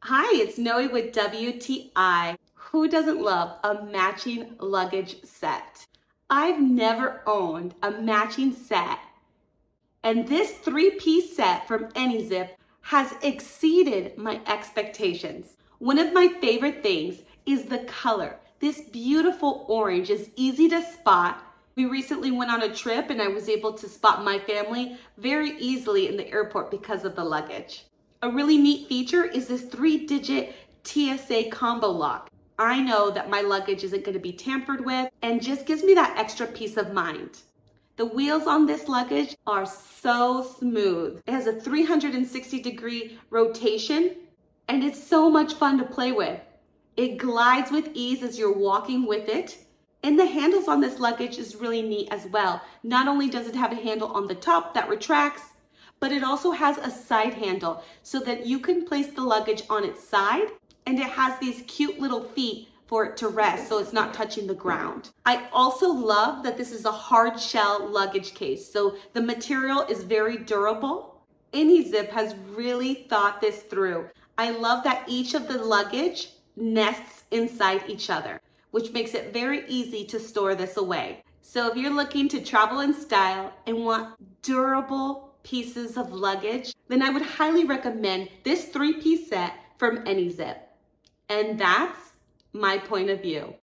Hi, it's Noe with WTI. Who doesn't love a matching luggage set? I've never owned a matching set, and this three-piece set from AnyZip has exceeded my expectations. One of my favorite things is the color. This beautiful orange is easy to spot. We recently went on a trip and I was able to spot my family very easily in the airport because of the luggage. A really neat feature is this 3-digit TSA combo lock. I know that my luggage isn't going to be tampered with and just gives me that extra peace of mind. The wheels on this luggage are so smooth. It has a 360-degree rotation and it's so much fun to play with. It glides with ease as you're walking with it. And the handles on this luggage is really neat as well. Not only does it have a handle on the top that retracts, but it also has a side handle so that you can place the luggage on its side, and it has these cute little feet for it to rest so it's not touching the ground. I also love that this is a hard shell luggage case, so the material is very durable. AnyZip has really thought this through. I love that each of the luggage nests inside each other, which makes it very easy to store this away. So if you're looking to travel in style and want durable pieces of luggage, then I would highly recommend this three-piece set from AnyZip. And that's my point of view.